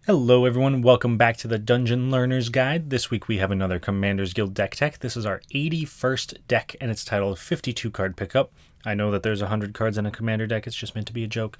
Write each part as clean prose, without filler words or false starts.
Hello everyone, welcome back to the Dungeon Learner's Guide. This week we have another Commander's Guild deck tech. This is our 81st deck and it's titled 52 card pickup. I know that there's 100 cards in a Commander deck, it's just meant to be a joke.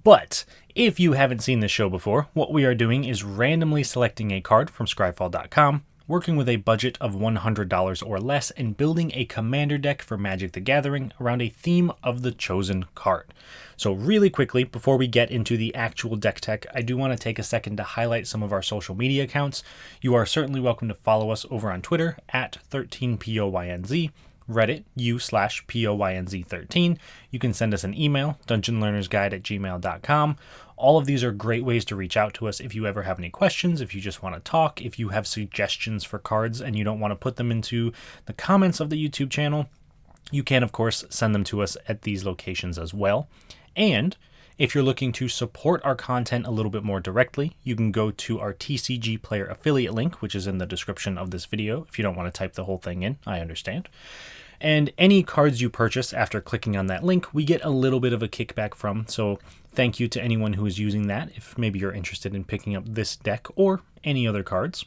But if you haven't seen this show before, what we are doing is randomly selecting a card from scryfall.com, working with a budget of $100 or less, and building a Commander deck for Magic the Gathering around a theme of the chosen card. So really quickly, before we get into the actual deck tech, I do want to take a second to highlight some of our social media accounts. You are certainly welcome to follow us over on Twitter at 13POYNZ, Reddit u/POYNZ13. You can send us an email, dungeonlearnersguide@gmail.com. All of these are great ways to reach out to us if you ever have any questions, if you just want to talk, if you have suggestions for cards and you don't want to put them into the comments of the YouTube channel. You can, of course, send them to us at these locations as well. And if you're looking to support our content a little bit more directly, you can go to our TCG Player affiliate link, which is in the description of this video. If you don't want to type the whole thing in, I understand. And any cards you purchase after clicking on that link, we get a little bit of a kickback from. So thank you to anyone who is using that, if maybe you're interested in picking up this deck or any other cards.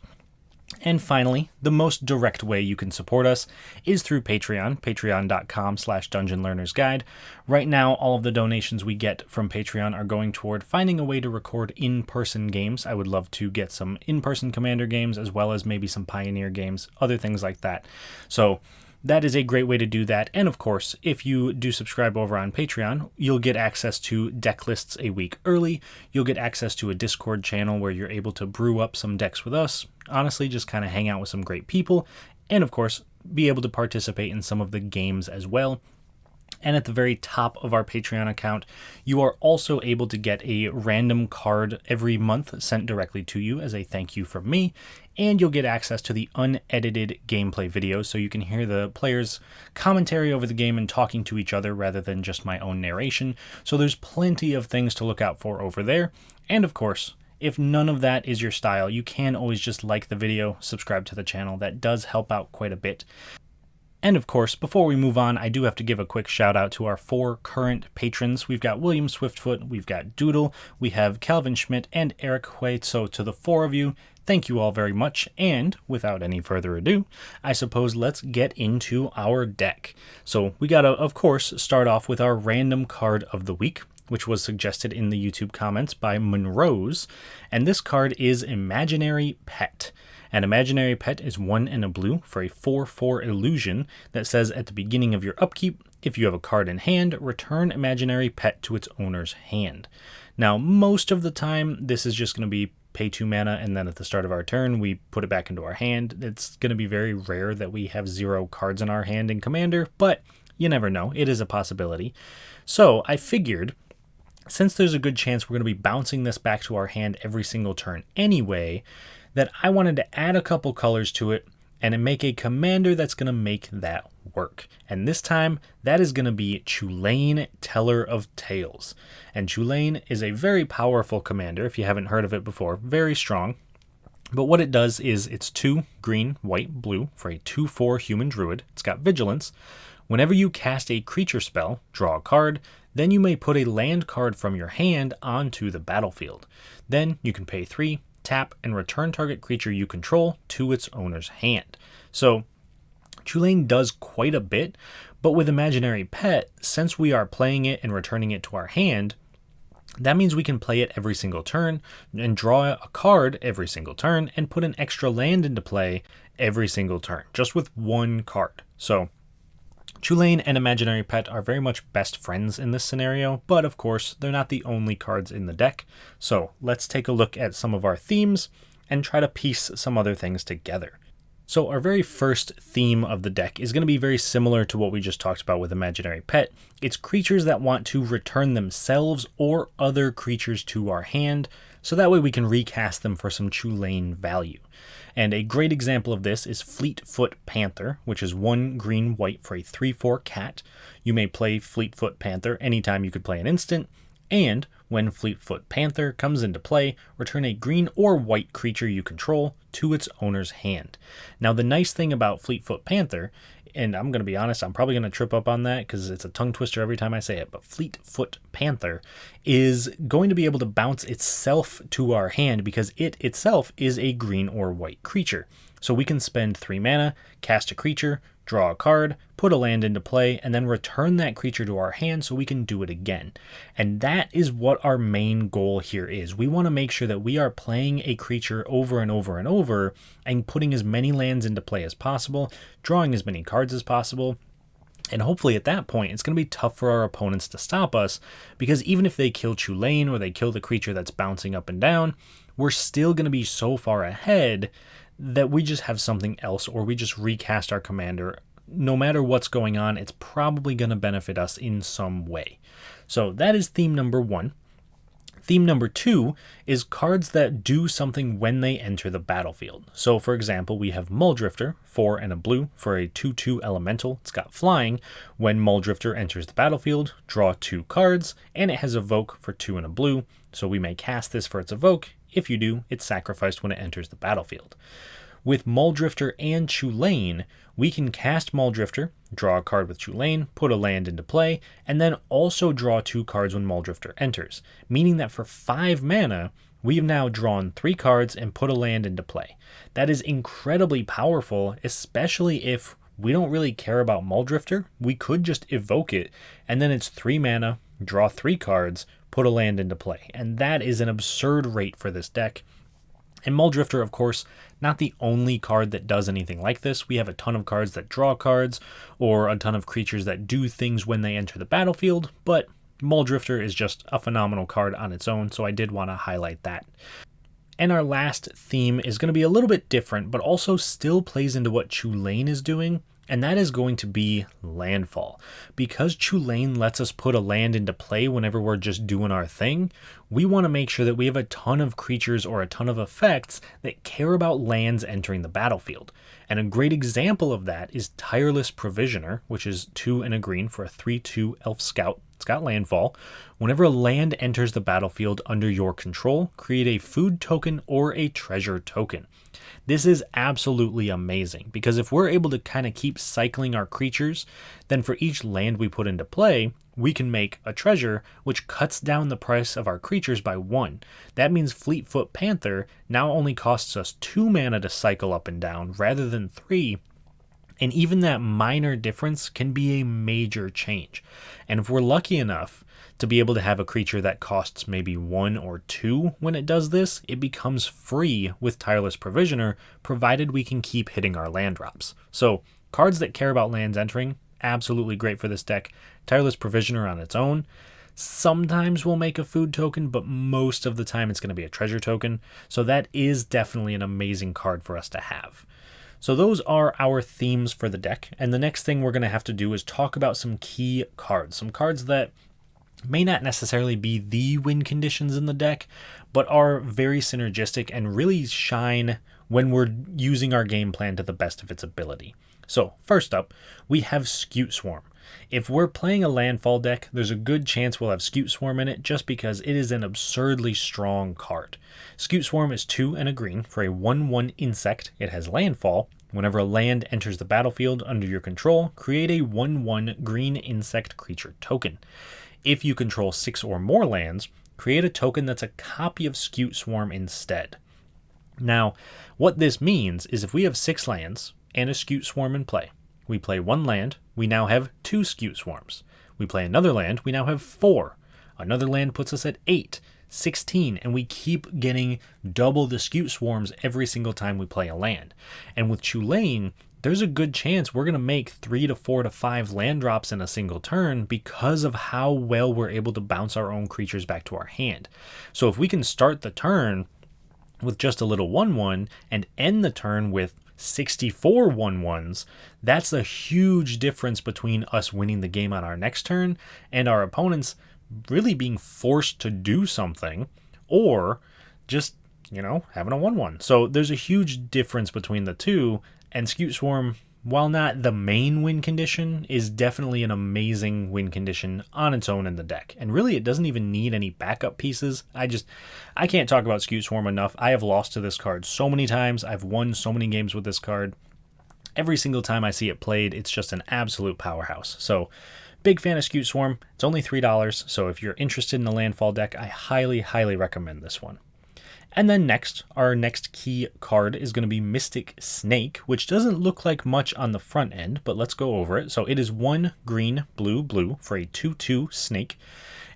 And finally, the most direct way you can support us is through Patreon, patreon.com/dungeonlearnersguide. Right now, all of the donations we get from Patreon are going toward finding a way to record in-person games. I would love to get some in-person Commander games, as well as maybe some Pioneer games, other things like that. So that is a great way to do that. And of course, if you do subscribe over on Patreon, you'll get access to deck lists a week early. You'll get access to a Discord channel where you're able to brew up some decks with us. Honestly, just kind of hang out with some great people. And of course, be able to participate in some of the games as well. And at the very top of our Patreon account, you are also able to get a random card every month sent directly to you as a thank you from me. And you'll get access to the unedited gameplay videos, so you can hear the players' commentary over the game and talking to each other rather than just my own narration. So there's plenty of things to look out for over there. And of course, if none of that is your style, you can always just like the video, subscribe to the channel. That does help out quite a bit. And of course, before we move on, I do have to give a quick shout out to our 4 current patrons. We've got William Swiftfoot, we've got Doodle, we have Calvin Schmidt, and Eric Hui. So to the 4 of you, thank you all very much. And without any further ado, I suppose let's get into our deck. So we gotta, of course, start off with our random card of the week, which was suggested in the YouTube comments by Monroes. And this card is Imaginary Pet. An Imaginary Pet is 1 and a blue for a 4/4 illusion that says at the beginning of your upkeep, if you have a card in hand, return Imaginary Pet to its owner's hand. Now, most of the time, this is just going to be pay 2 mana, and then at the start of our turn, we put it back into our hand. It's going to be very rare that we have 0 cards in our hand in Commander, but you never know. It is a possibility. So I figured, since there's a good chance we're going to be bouncing this back to our hand every single turn anyway, that I wanted to add a couple colors to it and make a Commander that's going to make that work. And this time, that is going to be Chulane, Teller of Tales. And Chulane is a very powerful Commander, if you haven't heard of it before, very strong. But what it does is it's 2 green, white, blue for a 2/4 human druid. It's got vigilance. Whenever you cast a creature spell, draw a card, then you may put a land card from your hand onto the battlefield. Then you can pay 3, tap, and return target creature you control to its owner's hand. So Chulane does quite a bit, but with Imaginary Pet, since we are playing it and returning it to our hand, that means we can play it every single turn and draw a card every single turn and put an extra land into play every single turn, just with 1 card. So Chulane and Imaginary Pet are very much best friends in this scenario, but of course, they're not the only cards in the deck. So let's take a look at some of our themes and try to piece some other things together. So our very first theme of the deck is going to be very similar to what we just talked about with Imaginary Pet. It's creatures that want to return themselves or other creatures to our hand, so that way we can recast them for some Chulane value. And a great example of this is Fleetfoot Panther, which is 1 green, white for a 3/4 cat. You may play Fleetfoot Panther anytime you could play an instant, and when Fleetfoot Panther comes into play, return a green or white creature you control to its owner's hand. Now, the nice thing about Fleetfoot Panther and I'm going to be honest, I'm probably going to trip up on that because it's a tongue twister every time I say it, but Fleetfoot Panther is going to be able to bounce itself to our hand because it itself is a green or white creature. So we can spend 3 mana, cast a creature, draw a card, put a land into play, and then return that creature to our hand so we can do it again. And that is what our main goal here is. We want to make sure that we are playing a creature over and over and over and putting as many lands into play as possible, drawing as many cards as possible. And hopefully at that point, it's going to be tough for our opponents to stop us, because even if they kill Chulane or they kill the creature that's bouncing up and down, we're still going to be so far ahead that we just have something else, or we just recast our commander. No matter what's going on, it's probably going to benefit us in some way. So that is theme number 1. Theme number 2 is cards that do something when they enter the battlefield. So for example, we have Mulldrifter, 4 and a blue for a 2/2 elemental. It's got flying. When Mulldrifter enters the battlefield, draw 2 cards, and it has Evoke for 2 and a blue. So we may cast this for its Evoke. If you do, it's sacrificed when it enters the battlefield. With Mulldrifter and Chulane, we can cast Mulldrifter, draw a card with Chulane, put a land into play, and then also draw 2 cards when Mulldrifter enters, meaning that for 5 mana, we've now drawn 3 cards and put a land into play. That is incredibly powerful, especially if we don't really care about Mulldrifter. We could just evoke it, and then it's 3 mana, draw 3 cards, put a land into play. And that is an absurd rate for this deck. And Mulldrifter, of course, not the only card that does anything like this. We have a ton of cards that draw cards, or a ton of creatures that do things when they enter the battlefield, but Mulldrifter is just a phenomenal card on its own, so I did want to highlight that. And our last theme is going to be a little bit different, but also still plays into what Chulane is doing, and that is going to be landfall. Because Chulane lets us put a land into play whenever we're just doing our thing, we want to make sure that we have a ton of creatures or a ton of effects that care about lands entering the battlefield. And a great example of that is Tireless Provisioner, which is 2 and a green for a 3/2 Elf Scout. It's got landfall. Whenever a land enters the battlefield under your control, create a food token or a treasure token. This is absolutely amazing, because if we're able to kind of keep cycling our creatures, then for each land we put into play, we can make a treasure, which cuts down the price of our creatures by 1. That means Fleetfoot Panther now only costs us 2 mana to cycle up and down rather than 3. And even that minor difference can be a major change. And if we're lucky enough to be able to have a creature that costs maybe 1 or 2 when it does this, it becomes free with Tireless Provisioner, provided we can keep hitting our land drops. So cards that care about lands entering, absolutely great for this deck. Tireless Provisioner on its own, sometimes we'll make a food token, but most of the time it's going to be a treasure token. So that is definitely an amazing card for us to have. So those are our themes for the deck, and the next thing we're going to have to do is talk about some key cards. Some cards that may not necessarily be the win conditions in the deck, but are very synergistic and really shine when we're using our game plan to the best of its ability. So first up, we have Scute Swarm. If we're playing a landfall deck, there's a good chance we'll have Scute Swarm in it just because it is an absurdly strong card. Scute Swarm is 2 and a green for a 1/1 insect. It has landfall. Whenever a land enters the battlefield under your control, create a 1/1 green insect creature token. If you control 6 or more lands, create a token that's a copy of Scute Swarm instead. Now, what this means is if we have 6 lands and a Scute Swarm in play, we play 1 land, we now have 2 Scute Swarms. We play another land, we now have 4. Another land puts us at 8, 16, and we keep getting double the Scute Swarms every single time we play a land. And with Chulane, there's a good chance we're going to make 3 to 4 to 5 land drops in a single turn because of how well we're able to bounce our own creatures back to our hand. So if we can start the turn with just a little 1/1 and end the turn with 64 1/1s, that's a huge difference between us winning the game on our next turn and our opponents really being forced to do something, or just, having a 1/1. So there's a huge difference between the two, and Scute Swarm, while not the main win condition, is definitely an amazing win condition on its own in the deck. And really, it doesn't even need any backup pieces. I can't talk about Scute Swarm enough. I have lost to this card so many times. I've won so many games with this card. Every single time I see it played, it's just an absolute powerhouse. So big fan of Scute Swarm. It's only $3, so if you're interested in a landfall deck, I highly, highly recommend this one. And then next, our next key card is going to be Mystic Snake, which doesn't look like much on the front end, but let's go over it. So it is 1 green, blue, blue for a 2/2 snake.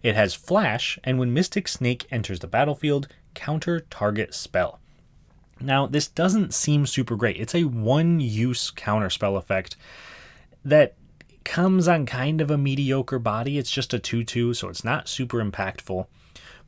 It has flash, and when Mystic Snake enters the battlefield, counter target spell. Now, this doesn't seem super great. It's a one-use counter spell effect that comes on kind of a mediocre body. It's just a 2/2, so it's not super impactful.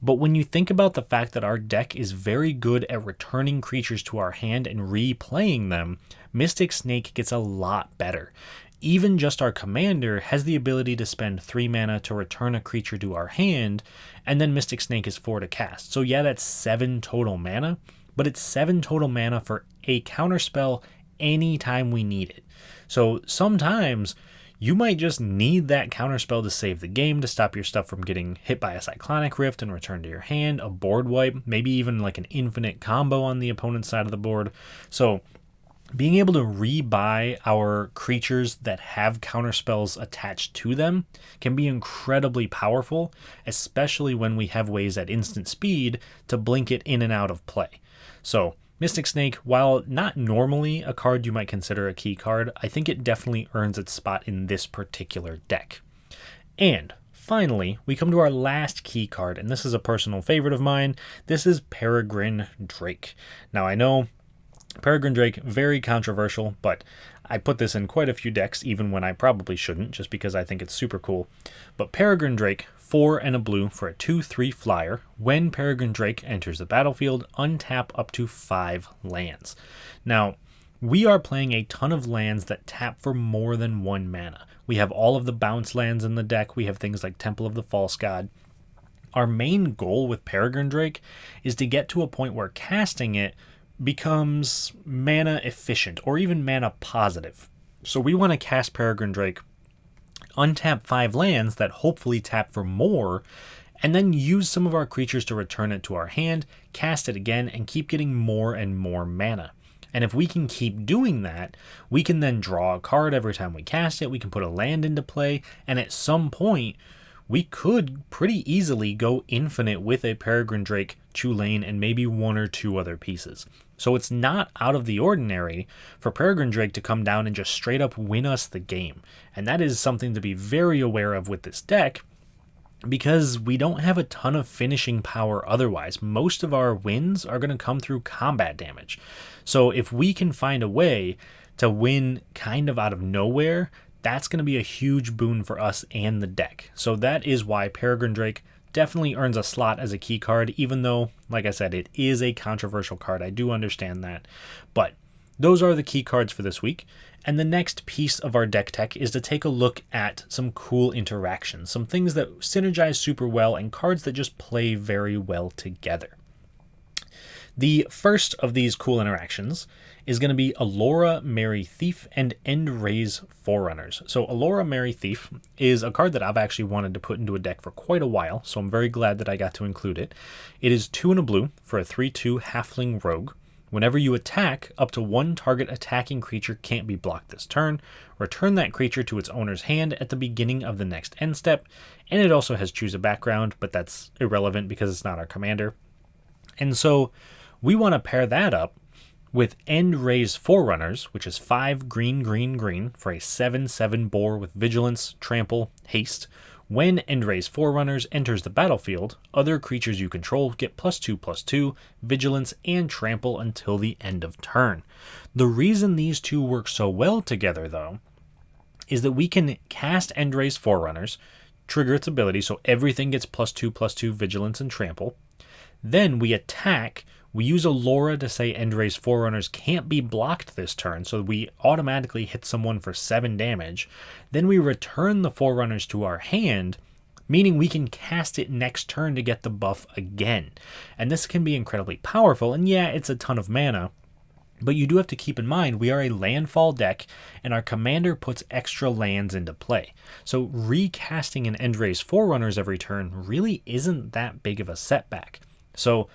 But when you think about the fact that our deck is very good at returning creatures to our hand and replaying them, Mystic Snake gets a lot better. Even just our commander has the ability to spend 3 mana to return a creature to our hand, and then Mystic Snake is 4 to cast. So yeah, that's 7 total mana, but it's 7 total mana for a counterspell anytime we need it. So sometimes you might just need that counterspell to save the game, to stop your stuff from getting hit by a Cyclonic Rift and return to your hand, a board wipe, maybe even like an infinite combo on the opponent's side of the board. So being able to rebuy our creatures that have counterspells attached to them can be incredibly powerful, especially when we have ways at instant speed to blink it in and out of play. So Mystic Snake, while not normally a card you might consider a key card, I think it definitely earns its spot in this particular deck. And finally, we come to our last key card, and this is a personal favorite of mine. This is Peregrine Drake. Now, I know Peregrine Drake, very controversial, but I put this in quite a few decks, even when I probably shouldn't, just because I think it's super cool. But Peregrine Drake, 4 and a blue for a 2/3 flyer. When Peregrine Drake enters the battlefield, untap up to 5 lands. Now, we are playing a ton of lands that tap for more than 1 mana. We have all of the bounce lands in the deck. We have things like Temple of the False God. Our main goal with Peregrine Drake is to get to a point where casting it becomes mana efficient or even mana positive. So we want to cast Peregrine Drake, untap 5 lands that hopefully tap for more, and then use some of our creatures to return it to our hand, cast it again, and keep getting more and more mana. And if we can keep doing that, we can then draw a card every time we cast it, we can put a land into play, and at some point, we could pretty easily go infinite with a Peregrine Drake, Chulane, and maybe 1 or 2 other pieces. So it's not out of the ordinary for Peregrine Drake to come down and just straight up win us the game. And that is something to be very aware of with this deck, because we don't have a ton of finishing power otherwise. Most of our wins are going to come through combat damage. So if we can find a way to win kind of out of nowhere, that's going to be a huge boon for us and the deck. So that is why Peregrine Drake definitely earns a slot as a key card, even though, like I said, it is a controversial card. I do understand that. But those are the key cards for this week. And the next piece of our deck tech is to take a look at some cool interactions, some things that synergize super well, and cards that just play very well together. The first of these cool interactions is going to be Allura Merry Thief and End-Raze Forerunners. So Allura Merry Thief is a card that I've actually wanted to put into a deck for quite a while, so I'm very glad that I got to include it. It is 2 and a blue for a 3/2 Halfling Rogue. Whenever you attack, up to 1 target attacking creature can't be blocked this turn. Return that creature to its owner's hand at the beginning of the next end step, and it also has Choose a Background, but that's irrelevant because it's not our commander. And so we want to pair that up with End-Raze Forerunners, which is 5 green, green, green for a 7/7 boar with Vigilance, Trample, Haste. When End-Raze Forerunners enters the battlefield, other creatures you control get +2/+2, Vigilance, and Trample until the end of turn. The reason these two work so well together, though, is that we can cast End-Raze Forerunners, trigger its ability, so everything gets +2/+2, Vigilance, and Trample. Then we attack. We use Allura to say End-Raze Forerunners can't be blocked this turn, so we automatically hit someone for 7 damage. Then we return the Forerunners to our hand, meaning we can cast it next turn to get the buff again. And this can be incredibly powerful, and yeah, it's a ton of mana, but you do have to keep in mind we are a landfall deck, and our commander puts extra lands into play. So recasting an End-Raze Forerunners every turn really isn't that big of a setback. So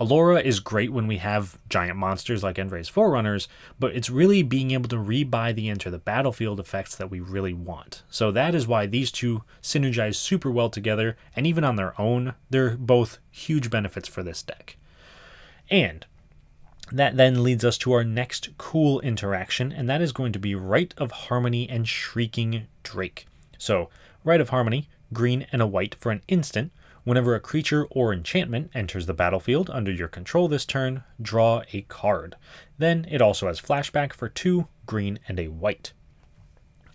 Allura is great when we have giant monsters like Endray's Forerunners, but it's really being able to rebuy the enter the battlefield effects that we really want. So that is why these two synergize super well together, and even on their own, they're both huge benefits for this deck. And that then leads us to our next cool interaction, and that is going to be Rite of Harmony and Shrieking Drake. So, Rite of Harmony, green and a white for an instant. Whenever a creature or enchantment enters the battlefield under your control this turn, draw a card. Then it also has flashback for 2 green and a white.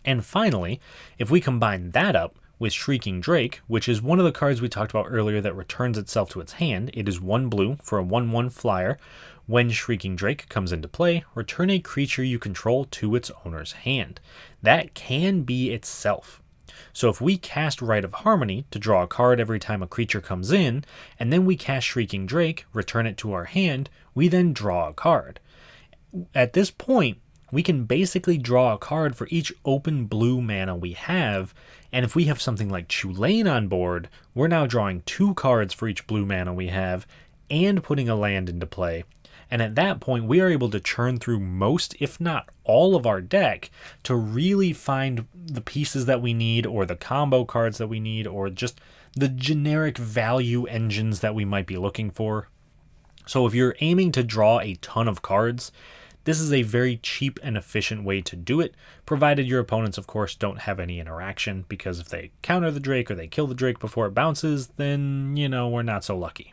And finally, if we combine that up with Shrieking Drake, which is one of the cards we talked about earlier that returns itself to its hand, it is 1 blue for a 1/1 flyer. When Shrieking Drake comes into play, return a creature you control to its owner's hand. That can be itself. So if we cast Rite of Harmony to draw a card every time a creature comes in, and then we cast Shrieking Drake, return it to our hand, we then draw a card. At this point, we can basically draw a card for each open blue mana we have, and if we have something like Chulane on board, we're now drawing 2 cards for each blue mana we have, and putting a land into play. And at that point, we are able to churn through most, if not all, of our deck to really find the pieces that we need, or the combo cards that we need, or just the generic value engines that we might be looking for. So if you're aiming to draw a ton of cards, this is a very cheap and efficient way to do it, provided your opponents, of course, don't have any interaction, because if they counter the Drake or they kill the Drake before it bounces, then, we're not so lucky.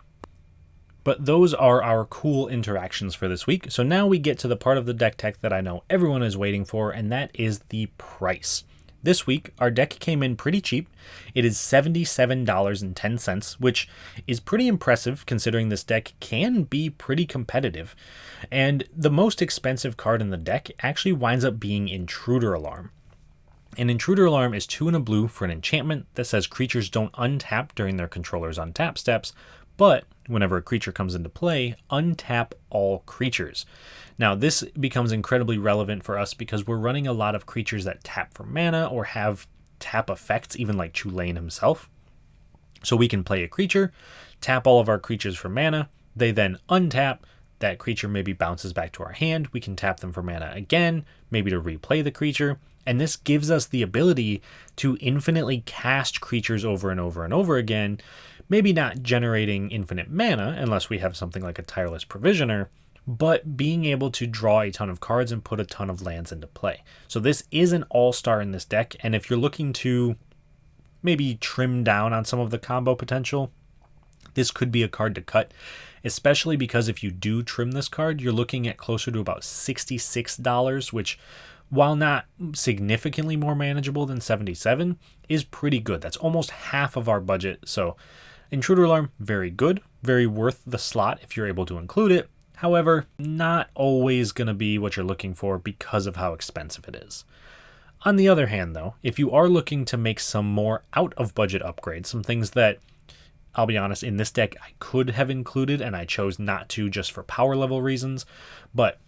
But those are our cool interactions for this week. So now we get to the part of the deck tech that I know everyone is waiting for, and that is the price. This week, our deck came in pretty cheap. It is $77.10, which is pretty impressive considering this deck can be pretty competitive. And the most expensive card in the deck actually winds up being Intruder Alarm. An Intruder Alarm is 2 and a blue for an enchantment that says creatures don't untap during their controller's untap steps, but whenever a creature comes into play, untap all creatures. Now, this becomes incredibly relevant for us because we're running a lot of creatures that tap for mana or have tap effects, even like Chulane himself. So we can play a creature, tap all of our creatures for mana, they then untap, that creature maybe bounces back to our hand, we can tap them for mana again, maybe to replay the creature, and this gives us the ability to infinitely cast creatures over and over and over again, maybe not generating infinite mana unless we have something like a Tireless Provisioner, but being able to draw a ton of cards and put a ton of lands into play. So this is an all-star in this deck, and if you're looking to maybe trim down on some of the combo potential, this could be a card to cut, especially because if you do trim this card, you're looking at closer to about $66, which, while not significantly more manageable than $77, is pretty good. That's almost half of our budget. So Intruder Alarm, very good, very worth the slot if you're able to include it. However, not always going to be what you're looking for because of how expensive it is. On the other hand, though, if you are looking to make some more out-of-budget upgrades, some things that, I'll be honest, in this deck I could have included and I chose not to just for power level reasons, but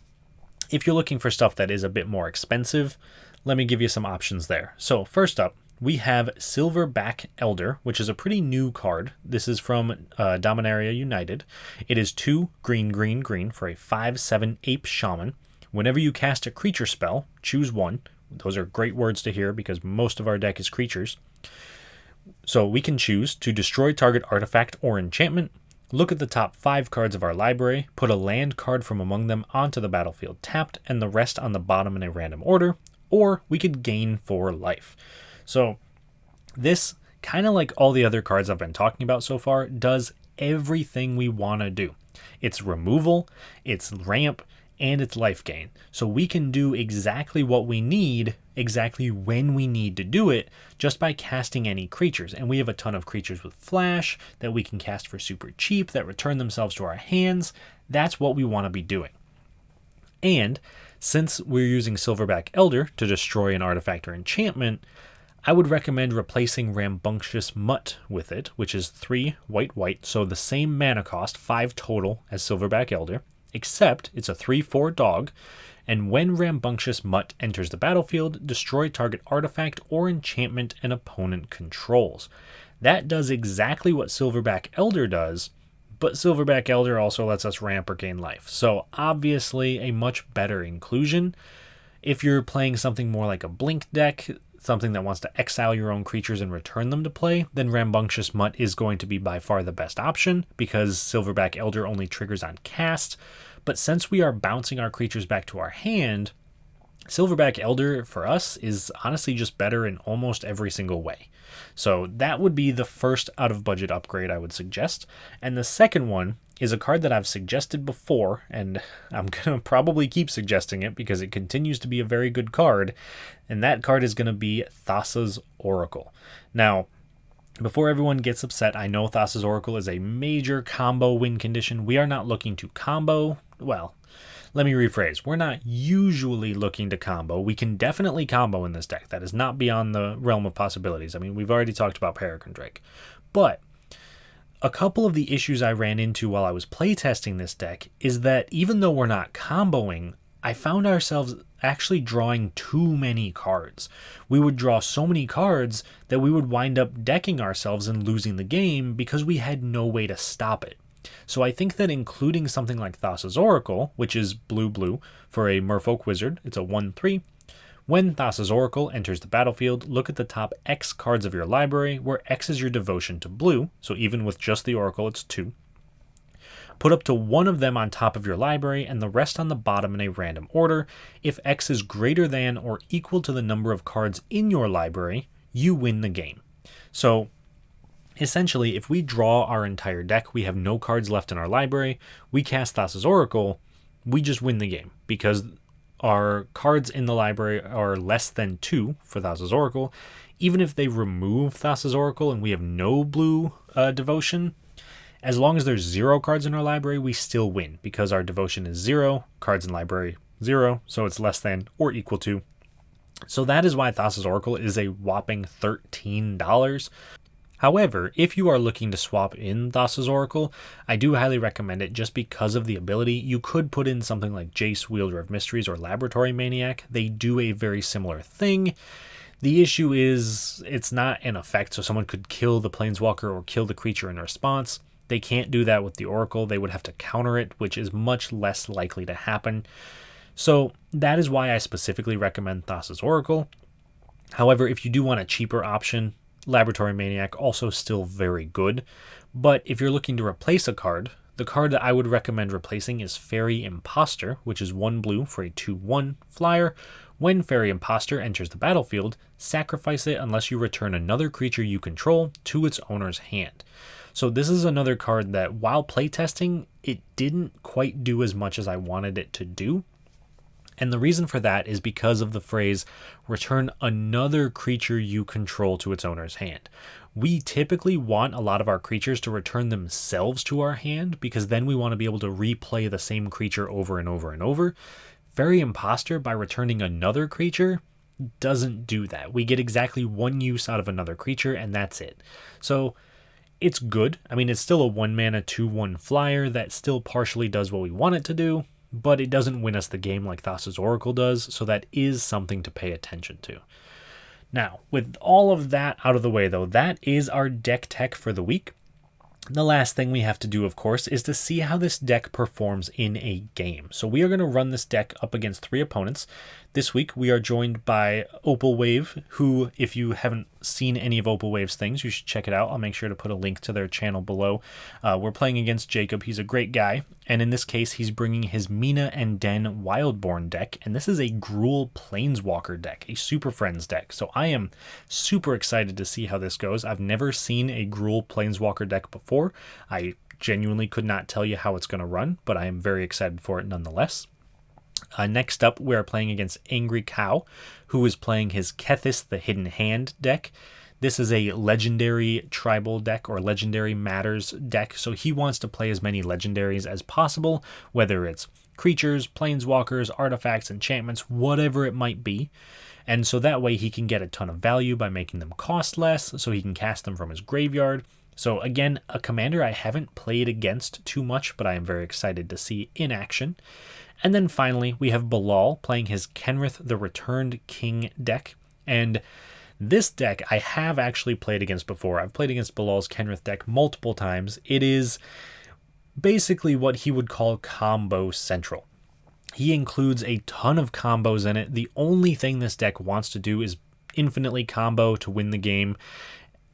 if you're looking for stuff that is a bit more expensive, let me give you some options there. So first up, we have Silverback Elder, which is a pretty new card. This is from Dominaria United. It is 2 green, green, green for a 5/7 Ape Shaman. Whenever you cast a creature spell, choose 1. Those are great words to hear because most of our deck is creatures. So we can choose to destroy target artifact or enchantment, look at the top 5 cards of our library, put a land card from among them onto the battlefield tapped, and the rest on the bottom in a random order, or we could gain 4 life. So this, kind of like all the other cards I've been talking about so far, does everything we want to do. It's removal, it's ramp, and it's life gain. So we can do exactly what we need, exactly when we need to do it, just by casting any creatures. And we have a ton of creatures with flash that we can cast for super cheap that return themselves to our hands. That's what we want to be doing. And since we're using Silverback Elder to destroy an artifact or enchantment, I would recommend replacing Rambunctious Mutt with it, which is 3 white, white, so the same mana cost, 5 total as Silverback Elder, except it's a 3/4 dog, and when Rambunctious Mutt enters the battlefield, destroy target artifact or enchantment an opponent controls. That does exactly what Silverback Elder does, But Silverback Elder also lets us ramp or gain life. So obviously a much better inclusion. If you're playing something more like a Blink deck, something that wants to exile your own creatures and return them to play, then Rambunctious Mutt is going to be by far the best option because Silverback Elder only triggers on cast. But since we are bouncing our creatures back to our hand, Silverback Elder for us is honestly just better in almost every single way. So that would be the first out of budget upgrade I would suggest. And the second one is a card that I've suggested before, and I'm going to probably keep suggesting it because it continues to be a very good card. And that card is going to be Thassa's Oracle. Now, before everyone gets upset, I know Thassa's Oracle is a major combo win condition. We are not looking to combo. Well, let me rephrase. We're not usually looking to combo. We can definitely combo in this deck. That is not beyond the realm of possibilities. I mean, we've already talked about Peregrine Drake. But a couple of the issues I ran into while I was playtesting this deck is that even though we're not comboing, I found ourselves actually drawing too many cards. We would draw so many cards that we would wind up decking ourselves and losing the game because we had no way to stop it. So I think that including something like Thassa's Oracle, which is blue for a Merfolk Wizard, it's a 1/3. When Thassa's Oracle enters the battlefield, look at the top X cards of your library, where X is your devotion to blue, so even with just the Oracle, it's 2. Put up to one of them on top of your library and the rest on the bottom in a random order. If X is greater than or equal to the number of cards in your library, you win the game. So essentially, if we draw our entire deck, we have no cards left in our library, we cast Thassa's Oracle, we just win the game because our cards in the library are less than 2 for Thassa's Oracle. Even if they remove Thassa's Oracle and we have no blue devotion, as long as there's 0 cards in our library, we still win because our devotion is 0, cards in library 0, so it's less than or equal to. So that is why Thassa's Oracle is a whopping $13. However, if you are looking to swap in Thassa's Oracle, I do highly recommend it just because of the ability. You could put in something like Jace, Wielder of Mysteries, or Laboratory Maniac. They do a very similar thing. The issue is it's not an effect, so someone could kill the Planeswalker or kill the creature in response. They can't do that with the Oracle. They would have to counter it, which is much less likely to happen. So that is why I specifically recommend Thassa's Oracle. However, if you do want a cheaper option, Laboratory Maniac also still very good, but if you're looking to replace a card, the card that I would recommend replacing is Fairy Imposter, which is 1 blue for a 2/1 flyer. When Fairy Imposter enters the battlefield, sacrifice it unless you return another creature you control to its owner's hand. So this is another card that while playtesting, it didn't quite do as much as I wanted it to do. And the reason for that is because of the phrase, return another creature you control to its owner's hand. We typically want a lot of our creatures to return themselves to our hand because then we want to be able to replay the same creature over and over and over. Fairy Imposter, by returning another creature, doesn't do that. We get exactly 1 use out of another creature and that's it. So it's good. I mean, it's still a 1 mana 2/1 flyer that still partially does what we want it to do, but it doesn't win us the game like Thassa's Oracle does, so that is something to pay attention to. Now, with all of that out of the way, though, that is our deck tech for the week. The last thing we have to do, of course, is to see how this deck performs in a game. So we are going to run this deck up against 3 opponents. This week, we are joined by Opal Wave, who, if you haven't seen any of Opal Wave's things, you should check it out. I'll make sure to put a link to their channel below. We're playing against Jacob. He's a great guy. And in this case, he's bringing his Mina and Den Wildborn deck. And this is a Gruul Planeswalker deck, a Super Friends deck. So I am super excited to see how this goes. I've never seen a Gruul Planeswalker deck before. I genuinely could not tell you how it's going to run, but I am very excited for it nonetheless. Next up, we are playing against Angry Cow, who is playing his Kethis the Hidden Hand deck. This is a legendary tribal deck or legendary matters deck, so he wants to play as many legendaries as possible, whether it's creatures, planeswalkers, artifacts, enchantments, whatever it might be. And so that way he can get a ton of value by making them cost less, so he can cast them from his graveyard. So again, a commander I haven't played against too much, but I am very excited to see in action. And then finally, we have Bilal playing his Kenrith the Returned King deck. And this deck I have actually played against before. I've played against Bilal's Kenrith deck multiple times. It is basically what he would call combo central. He includes a ton of combos in it. The only thing this deck wants to do is infinitely combo to win the game.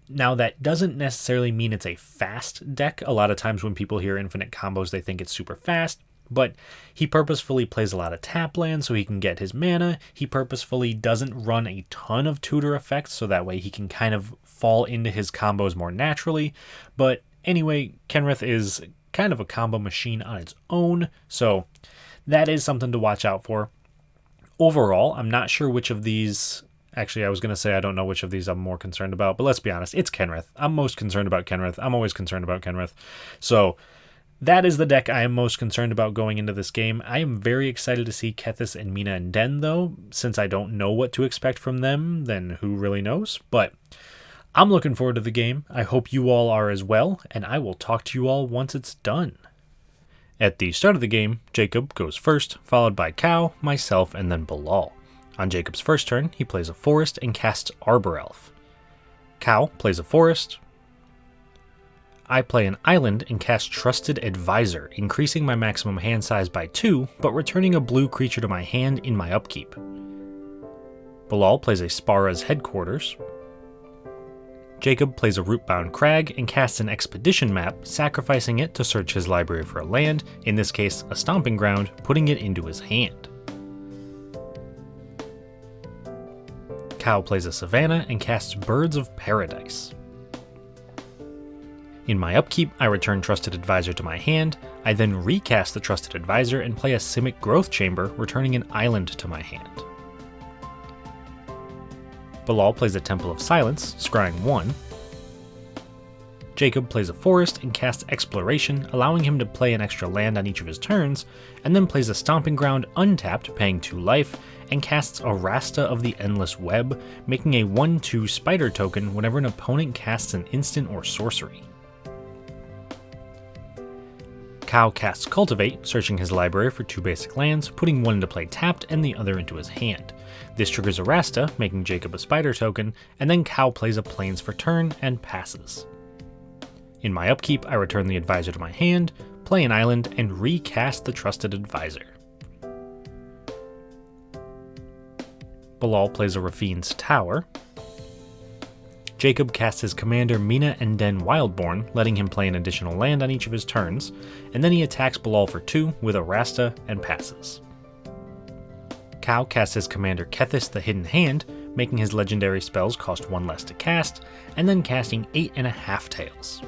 Now, that doesn't necessarily mean it's a fast deck. A lot of times when people hear infinite combos, they think it's super fast. But he purposefully plays a lot of tap land so he can get his mana. He purposefully doesn't run a ton of tutor effects so that way he can kind of fall into his combos more naturally. But anyway, Kenrith is kind of a combo machine on its own, so that is something to watch out for. Overall, I'm not sure which of these... Actually, I was going to say I don't know which of these I'm more concerned about, but let's be honest, it's Kenrith. I'm most concerned about Kenrith. I'm always concerned about Kenrith. So that is the deck I am most concerned about going into this game. I am very excited to see Kethis and Mina and Den, though. Since I don't know what to expect from them, then who really knows? But I'm looking forward to the game. I hope you all are as well, and I will talk to you all once it's done. At the start of the game, Jacob goes first, followed by Cow, myself, and then Bilal. On Jacob's first turn, he plays a forest and casts Arbor Elf. Cow plays a forest. I play an island and cast Trusted Advisor, increasing my maximum hand size by 2, but returning a blue creature to my hand in my upkeep. Bilal plays a Spara's Headquarters. Jacob plays a Rootbound Crag and casts an Expedition map, sacrificing it to search his library for a land, in this case a Stomping Ground, putting it into his hand. Cow plays a Savannah and casts Birds of Paradise. In my upkeep, I return Trusted Advisor to my hand. I then recast the Trusted Advisor and play a Simic Growth Chamber, returning an island to my hand. Bilal plays a Temple of Silence, scrying 1. Jacob plays a forest and casts Exploration, allowing him to play an extra land on each of his turns, and then plays a Stomping Ground untapped, paying 2 life, and casts a Rasta of the Endless Web, making a 1/2 spider token whenever an opponent casts an instant or sorcery. Cow casts Cultivate, searching his library for 2 basic lands, putting one into play tapped and the other into his hand. This triggers a Rasta, making Jacob a spider token, and then Cow plays a Plains for turn and passes. In my upkeep, I return the Advisor to my hand, play an island, and recast the Trusted Advisor. Bilal plays a Rafine's Tower. Jacob casts his commander Mina and Den Wildborn, letting him play an additional land on each of his turns, and then he attacks Bilal for 2 with a Rasta and passes. Cow casts his commander Kethis the Hidden Hand, making his legendary spells cost 1 less to cast, and then casting 8.5 Tails.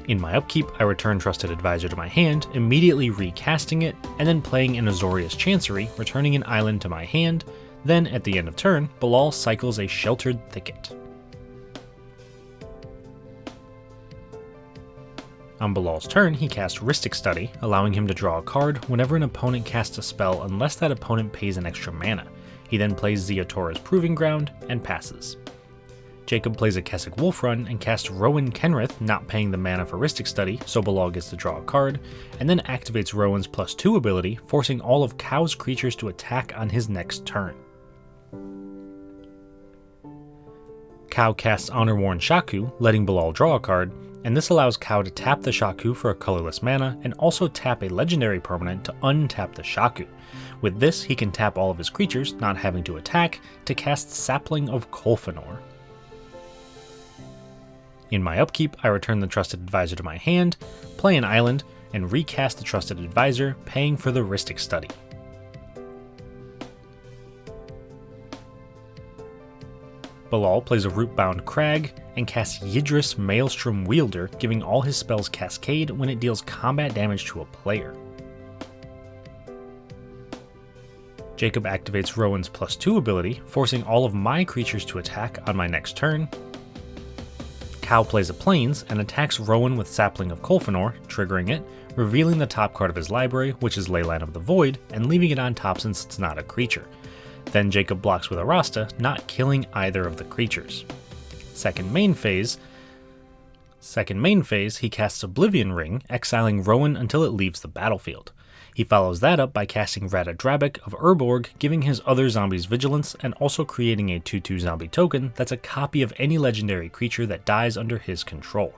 In my upkeep, I return Trusted Advisor to my hand, immediately recasting it, and then playing an Azorius Chancery, returning an island to my hand. Then, at the end of turn, Bilal cycles a Sheltered Thicket. On Bilal's turn, he casts Rhystic Study, allowing him to draw a card whenever an opponent casts a spell unless that opponent pays an extra mana. He then plays Ziatora's Proving Ground and passes. Jacob plays a Kessig Wolf Run and casts Rowan Kenrith, not paying the mana for Rhystic Study, so Bilal gets to draw a card, and then activates Rowan's +2 ability, forcing all of Cow's creatures to attack on his next turn. Cow casts Honor-Worn Shaku, letting Bilal draw a card, and this allows Cow to tap the Shaku for a colorless mana, and also tap a legendary permanent to untap the Shaku. With this, he can tap all of his creatures, not having to attack, to cast Sapling of Kolfanor. In my upkeep, I return the Trusted Advisor to my hand, play an island, and recast the Trusted Advisor, paying for the Rhystic Study. Bilal plays a Rootbound Crag and casts Yidris Maelstrom Wielder, giving all his spells cascade when it deals combat damage to a player. Jacob activates Rowan's +2 ability, forcing all of my creatures to attack on my next turn. Cow plays a Plains and attacks Rowan with Sapling of Kolfanor, triggering it, revealing the top card of his library, which is Leyline of the Void, and leaving it on top since it's not a creature. Then Jacob blocks with a Rasta, not killing either of the creatures. Second main phase, he casts Oblivion Ring, exiling Rowan until it leaves the battlefield. He follows that up by casting Ratadrabik of Urborg, giving his other zombies vigilance, and also creating a 2/2 zombie token that's a copy of any legendary creature that dies under his control.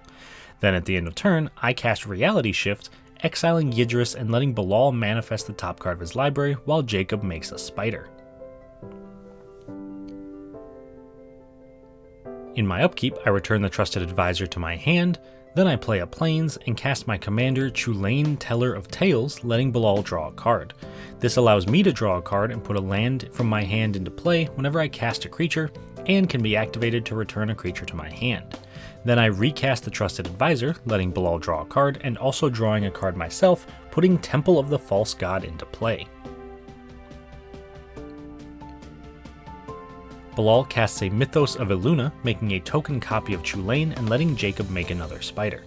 Then at the end of turn, I cast Reality Shift, exiling Yidris and letting Bilal manifest the top card of his library while Jacob makes a spider. In my upkeep, I return the Trusted Advisor to my hand, then I play a Plains and cast my commander Chulane, Teller of Tales, letting Bilal draw a card. This allows me to draw a card and put a land from my hand into play whenever I cast a creature, and can be activated to return a creature to my hand. Then I recast the Trusted Advisor, letting Bilal draw a card, and also drawing a card myself, putting Temple of the False God into play. Bilal casts a Mythos of Illuna, making a token copy of Chulane and letting Jacob make another spider.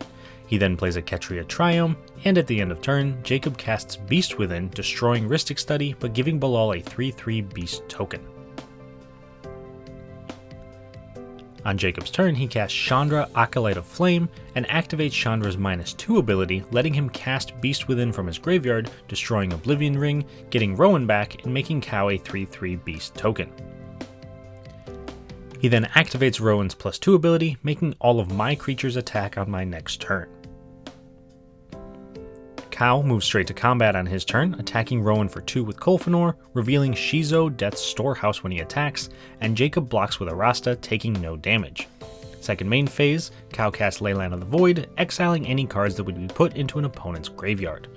He then plays a Ketria Triome, and at the end of turn, Jacob casts Beast Within, destroying Rhystic Study, but giving Bilal a 3/3 Beast token. On Jacob's turn, he casts Chandra, Acolyte of Flame, and activates Chandra's -2 ability, letting him cast Beast Within from his graveyard, destroying Oblivion Ring, getting Rowan back, and making Cow a 3/3 Beast token. He then activates Rowan's +2 ability, making all of my creatures attack on my next turn. Cow moves straight to combat on his turn, attacking Rowan for 2 with Kolfanor, revealing Shizo, Death's Storehouse when he attacks, and Jacob blocks with Arasta, taking no damage. Second main phase, Cow casts Leyline of the Void, exiling any cards that would be put into an opponent's graveyard.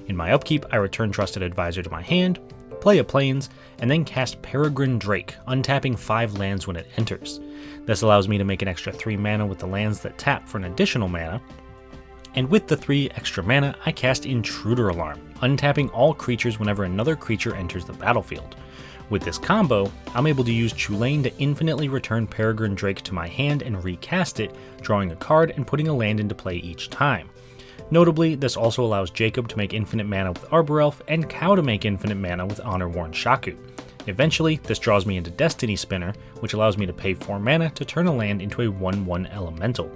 In my upkeep, I return Trusted Advisor to my hand, play a Plains, and then cast Peregrine Drake, untapping 5 lands when it enters. This allows me to make an extra 3 mana with the lands that tap for an additional mana, and with the 3 extra mana, I cast Intruder Alarm, untapping all creatures whenever another creature enters the battlefield. With this combo, I'm able to use Chulane to infinitely return Peregrine Drake to my hand and recast it, drawing a card and putting a land into play each time. Notably, this also allows Jacob to make infinite mana with Arbor Elf, and Cow to make infinite mana with Honor-Worn Shaku. Eventually, this draws me into Destiny Spinner, which allows me to pay 4 mana to turn a land into a 1/1 elemental.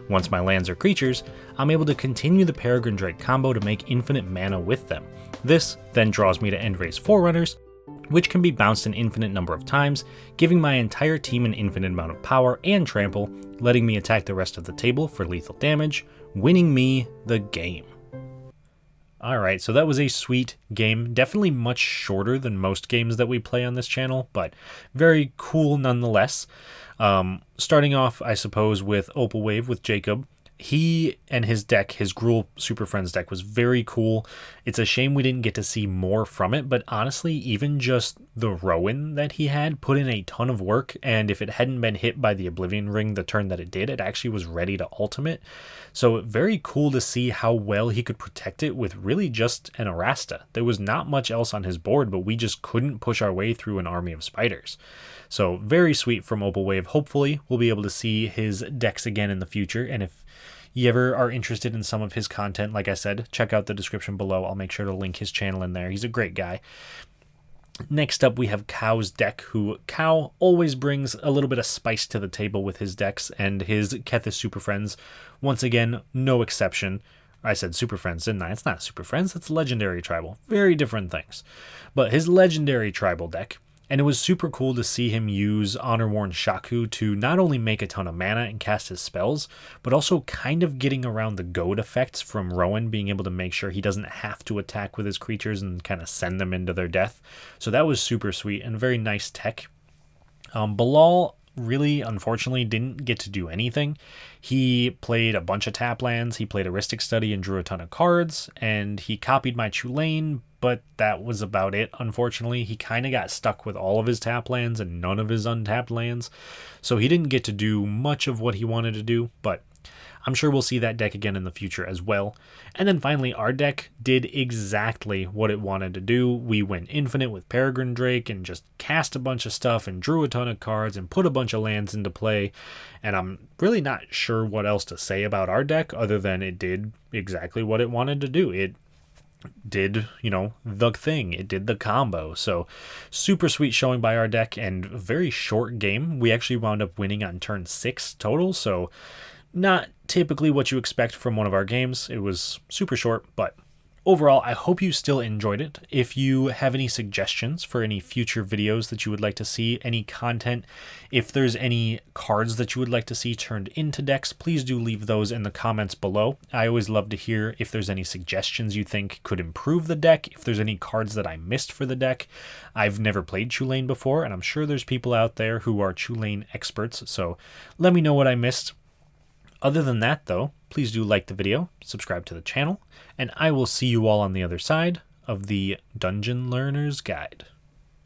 Once my lands are creatures, I'm able to continue the Peregrine Drake combo to make infinite mana with them. This then draws me to Endrace Forerunners, which can be bounced an infinite number of times, giving my entire team an infinite amount of power and trample, letting me attack the rest of the table for lethal damage, winning me the game. Alright, so that was a sweet game. Definitely much shorter than most games that we play on this channel, but very cool nonetheless. Starting off, I suppose, with Opal Wave with Jacob. He and his deck, his Gruul Super Friends deck, was very cool. It's a shame we didn't get to see more from it, but honestly, even just the Rowan that he had put in a ton of work, and if it hadn't been hit by the Oblivion Ring the turn that it did, it actually was ready to ultimate. So very cool to see how well he could protect it with really just an Arasta. There was not much else on his board, but we just couldn't push our way through an army of spiders. So very sweet from Opal Wave. Hopefully we'll be able to see his decks again in the future, and if you ever are interested in some of his content, like I said, check out the description below. I'll make sure to link his channel in there. He's a great guy. Next up, we have Cow's deck, who Cow always brings a little bit of spice to the table with his decks, and his Kethis Super Friends, once again, no exception. I said Super Friends, didn't I? It's not Super Friends, it's Legendary Tribal. Very different things. But his Legendary Tribal deck, and it was super cool to see him use Honor-Worn Shaku to not only make a ton of mana and cast his spells, but also kind of getting around the goad effects from Rowan, being able to make sure he doesn't have to attack with his creatures and kind of send them into their death. So that was super sweet and very nice tech. Bilal really, unfortunately, didn't get to do anything. He played a bunch of tap lands, he played a Rhystic Study and drew a ton of cards, and he copied my Chulane, but that was about it, unfortunately. He kind of got stuck with all of his tap lands and none of his untapped lands, so he didn't get to do much of what he wanted to do, but I'm sure we'll see that deck again in the future as well. And then finally, our deck did exactly what it wanted to do. We went infinite with Peregrine Drake and just cast a bunch of stuff and drew a ton of cards and put a bunch of lands into play. And I'm really not sure what else to say about our deck other than it did exactly what it wanted to do. It did, the thing. It did the combo. So super sweet showing by our deck and very short game. We actually wound up winning on turn 6 total. So not typically what you expect from one of our games. It was super short, but overall, I hope you still enjoyed it. If you have any suggestions for any future videos that you would like to see, any content, if there's any cards that you would like to see turned into decks, please do leave those in the comments below. I always love to hear if there's any suggestions you think could improve the deck, if there's any cards that I missed for the deck. I've never played Chulane before, and I'm sure there's people out there who are Chulane experts, so let me know what I missed. Other than that, though, please do like the video, subscribe to the channel, and I will see you all on the other side of the Dungeon Learner's Guide.